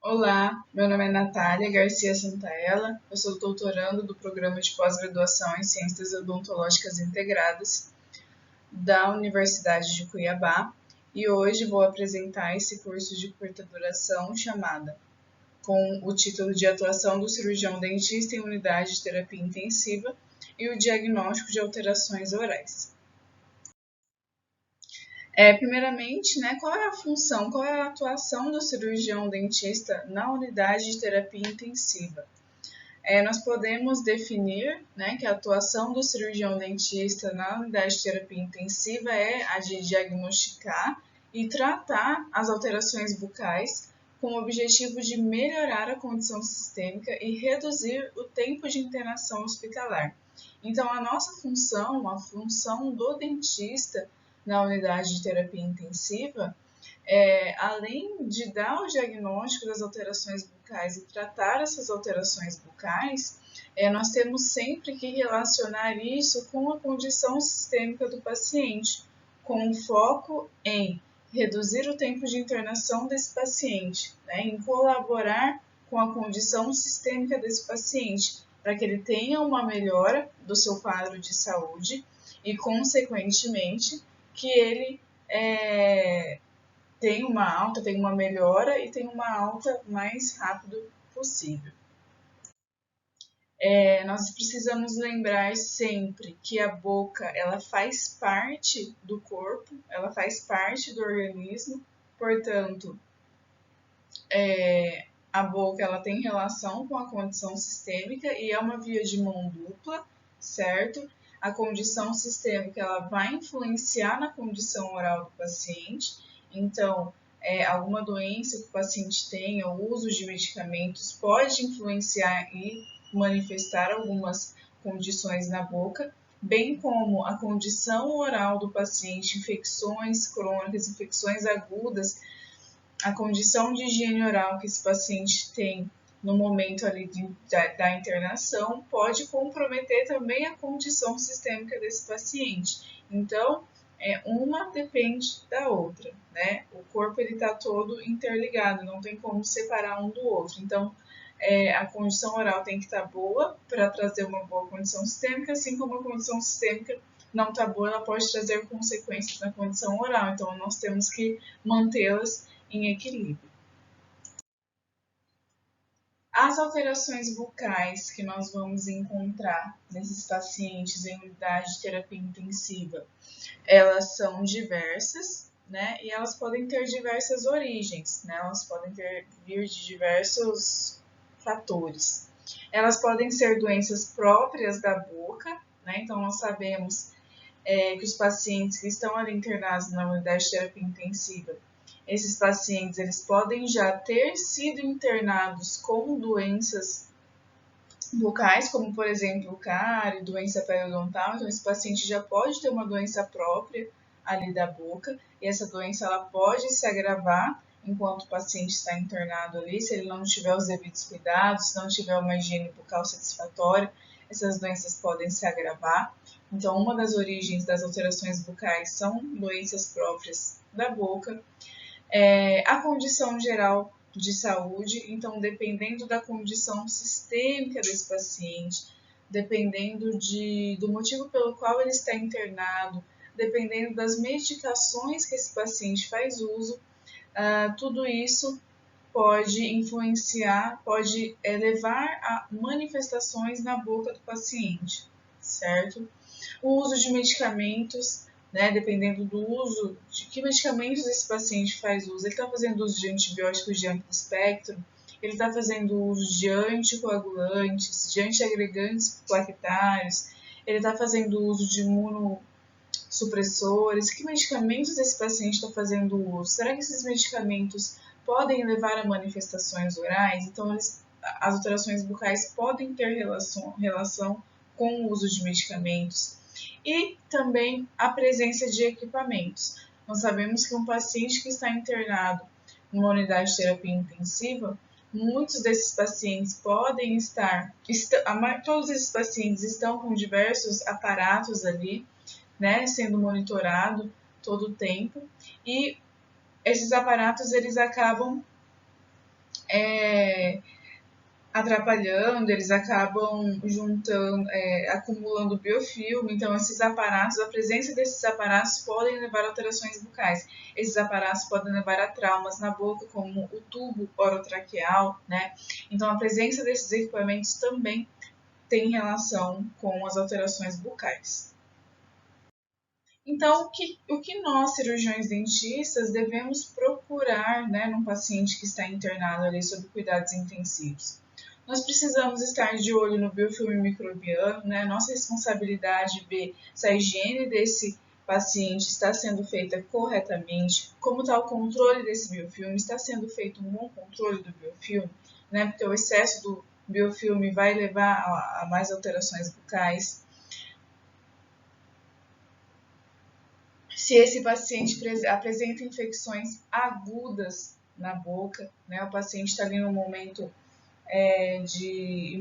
Olá, meu nome é Natália Garcia Santaella, eu sou doutorando do Programa de Pós-Graduação em Ciências Odontológicas Integradas da Universidade de Cuiabá e hoje vou apresentar esse curso de curta duração com o título de Atuação do Cirurgião Dentista em Unidade de Terapia Intensiva e o Diagnóstico de Alterações Orais. Primeiramente, qual é a função, qual é a atuação do cirurgião dentista na unidade de terapia intensiva? Nós podemos definir que a atuação do cirurgião dentista na unidade de terapia intensiva é a de diagnosticar e tratar as alterações bucais com o objetivo de melhorar a condição sistêmica e reduzir o tempo de internação hospitalar. Então, a nossa função, a função do dentista na unidade de terapia intensiva, além de dar o diagnóstico das alterações bucais e tratar essas alterações bucais, nós temos sempre que relacionar isso com a condição sistêmica do paciente, com foco em reduzir o tempo de internação desse paciente, em colaborar com a condição sistêmica desse paciente, para que ele tenha uma melhora do seu quadro de saúde e, consequentemente, que ele tenha uma melhora e tenha uma alta mais rápido possível. Nós precisamos lembrar sempre que a boca ela faz parte do corpo, ela faz parte do organismo, portanto, a boca ela tem relação com a condição sistêmica e é uma via de mão dupla, certo? A condição sistêmica ela vai influenciar na condição oral do paciente, então, alguma doença que o paciente tenha, o uso de medicamentos pode influenciar e manifestar algumas condições na boca, bem como a condição oral do paciente, infecções crônicas, infecções agudas, a condição de higiene oral que esse paciente tem no momento ali da internação pode comprometer também a condição sistêmica desse paciente. Então, uma depende da outra, né? O corpo está todo interligado, não tem como separar um do outro. Então, a condição oral tem que estar boa para trazer uma boa condição sistêmica, assim como a condição sistêmica não está boa, ela pode trazer consequências na condição oral. Então, nós temos que mantê-las em equilíbrio. As alterações bucais que nós vamos encontrar nesses pacientes em unidade de terapia intensiva, elas são diversas, né? E elas podem ter diversas origens, né? Elas podem vir de diversos fatores. Elas podem ser doenças próprias da boca, né? Então, nós sabemos que os pacientes que estão ali internados na unidade de terapia intensiva, esses pacientes eles podem já ter sido internados com doenças bucais, como por exemplo o cárie, doença periodontal. Então esse paciente já pode ter uma doença própria ali da boca e essa doença ela pode se agravar enquanto o paciente está internado ali, se ele não tiver os devidos cuidados, se não tiver uma higiene bucal satisfatória, essas doenças podem se agravar. Então, uma das origens das alterações bucais são doenças próprias da boca. A condição geral de saúde, então, dependendo da condição sistêmica desse paciente, dependendo do motivo pelo qual ele está internado, dependendo das medicações que esse paciente faz uso, tudo isso pode influenciar, pode levar a manifestações na boca do paciente, certo? O uso de medicamentos, né, dependendo do uso, de que medicamentos esse paciente faz uso. Ele está fazendo uso de antibióticos de amplo espectro, ele está fazendo uso de anticoagulantes, de antiagregantes plaquetários, ele está fazendo uso de imunossupressores. Que medicamentos esse paciente está fazendo uso? Será que esses medicamentos podem levar a manifestações orais? Então, as alterações bucais podem ter relação com o uso de medicamentos. E também a presença de equipamentos. Nós sabemos que um paciente que está internado numa unidade de terapia intensiva, muitos desses pacientes podem estar, todos esses pacientes estão com diversos aparatos ali, né, sendo monitorado todo o tempo, e esses aparatos eles acabam atrapalhando, eles acabam juntando, acumulando biofilme. Então, esses aparatos, a presença desses aparatos podem levar a alterações bucais. Esses aparatos podem levar a traumas na boca, como o tubo orotraqueal, né? Então, a presença desses equipamentos também tem relação com as alterações bucais. Então, o que nós, cirurgiões dentistas, devemos procurar, né, num paciente que está internado ali sob cuidados intensivos? Nós precisamos estar de olho no biofilme microbiano, né? Nossa responsabilidade é ver se a higiene desse paciente está sendo feita corretamente, como está o controle desse biofilme, está sendo feito um bom controle do biofilme, né? Porque o excesso do biofilme vai levar a mais alterações bucais. Se esse paciente apresenta infecções agudas na boca, né? O paciente está ali no momento de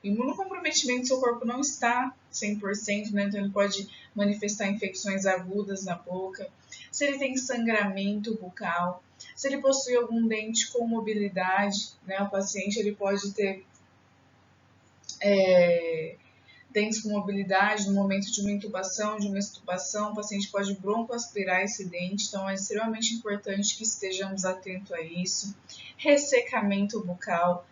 imunocomprometimento, seu corpo não está 100%, né? Então ele pode manifestar infecções agudas na boca. Se ele tem sangramento bucal, se ele possui algum dente com mobilidade, né? O paciente ele pode ter dentes com mobilidade no momento de uma intubação, de uma extubação, o paciente pode broncoaspirar esse dente, então é extremamente importante que estejamos atentos a isso. Ressecamento bucal,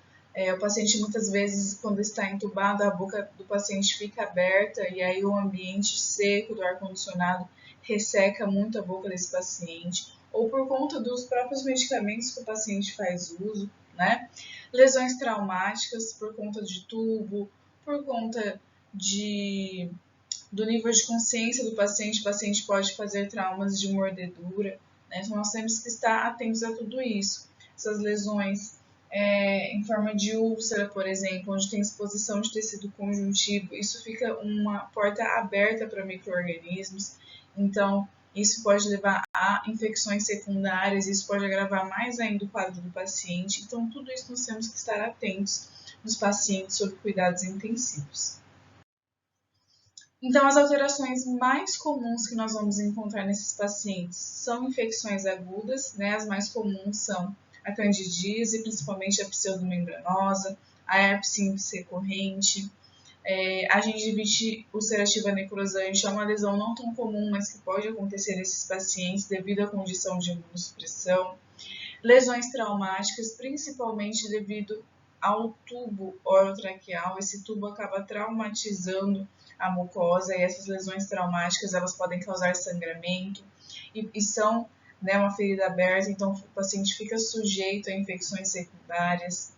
o paciente muitas vezes, quando está entubado, a boca do paciente fica aberta e aí o ambiente seco do ar-condicionado resseca muito a boca desse paciente, ou por conta dos próprios medicamentos que o paciente faz uso, né? Lesões traumáticas por conta de tubo, por conta do nível de consciência do paciente, o paciente pode fazer traumas de mordedura, né? Então nós temos que estar atentos a tudo isso. Essas lesões em forma de úlcera, por exemplo, onde tem exposição de tecido conjuntivo, isso fica uma porta aberta para micro-organismos, então isso pode levar a infecções secundárias, isso pode agravar mais ainda o quadro do paciente, então tudo isso nós temos que estar atentos nos pacientes sob cuidados intensivos. Então, as alterações mais comuns que nós vamos encontrar nesses pacientes são infecções agudas, né? As mais comuns são a candidíase, principalmente a pseudomembranosa, a herpes simples recorrente, a gengivite ulcerativa necrosante é uma lesão não tão comum, mas que pode acontecer nesses pacientes devido à condição de imunossupressão. Lesões traumáticas, principalmente devido ao tubo orotraqueal, esse tubo acaba traumatizando a mucosa e essas lesões traumáticas elas podem causar sangramento e são, né, uma ferida aberta, então o paciente fica sujeito a infecções secundárias.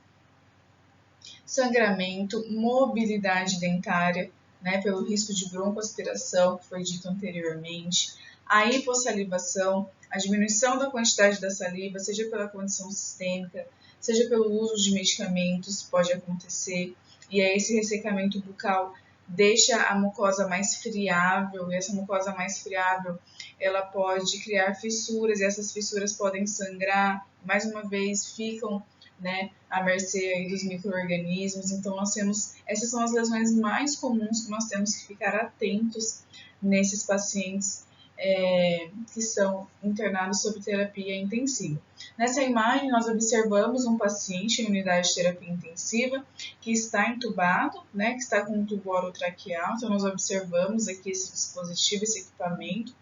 Sangramento, mobilidade dentária, né, pelo risco de broncoaspiração, que foi dito anteriormente, a hipossalivação, a diminuição da quantidade da saliva, seja pela condição sistêmica, seja pelo uso de medicamentos, pode acontecer, e aí esse ressecamento bucal deixa a mucosa mais friável, e essa mucosa mais friável, ela pode criar fissuras, e essas fissuras podem sangrar, mais uma vez, ficam, né, à mercê aí dos micro-organismos. Então, essas são as lesões mais comuns que nós temos que ficar atentos nesses pacientes que são internados sob terapia intensiva. Nessa imagem, nós observamos um paciente em unidade de terapia intensiva que está entubado, né, que está com um tubo orotraqueal. Então, nós observamos aqui esse dispositivo, esse equipamento.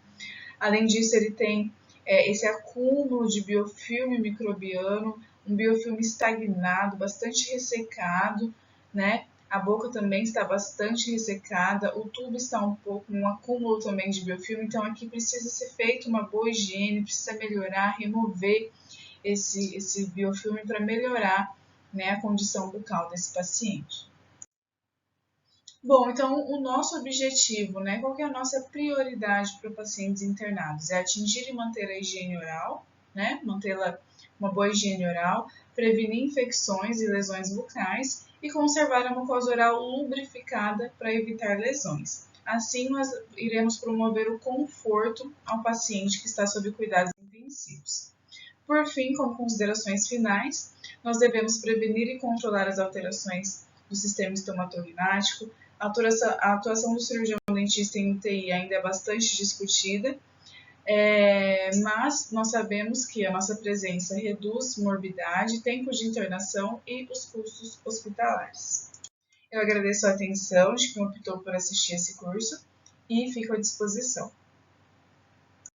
Além disso, ele tem esse acúmulo de biofilme microbiano, um biofilme estagnado, bastante ressecado, né? A boca também está bastante ressecada, o tubo está um pouco, um acúmulo também de biofilme, então aqui precisa ser feita uma boa higiene, precisa melhorar, remover esse biofilme para melhorar, né, a condição bucal desse paciente. Bom, então o nosso objetivo, né, qual que é a nossa prioridade para pacientes internados? É atingir e manter a higiene oral, né, mantê-la uma boa higiene oral, prevenir infecções e lesões bucais e conservar a mucosa oral lubrificada para evitar lesões. Assim, nós iremos promover o conforto ao paciente que está sob cuidados intensivos. Por fim, como considerações finais, nós devemos prevenir e controlar as alterações do sistema estomatognático. A atuação do cirurgião dentista em UTI ainda é bastante discutida, Mas nós sabemos que a nossa presença reduz morbidade, tempo de internação e os custos hospitalares. Eu agradeço a atenção de quem optou por assistir esse curso e fico à disposição.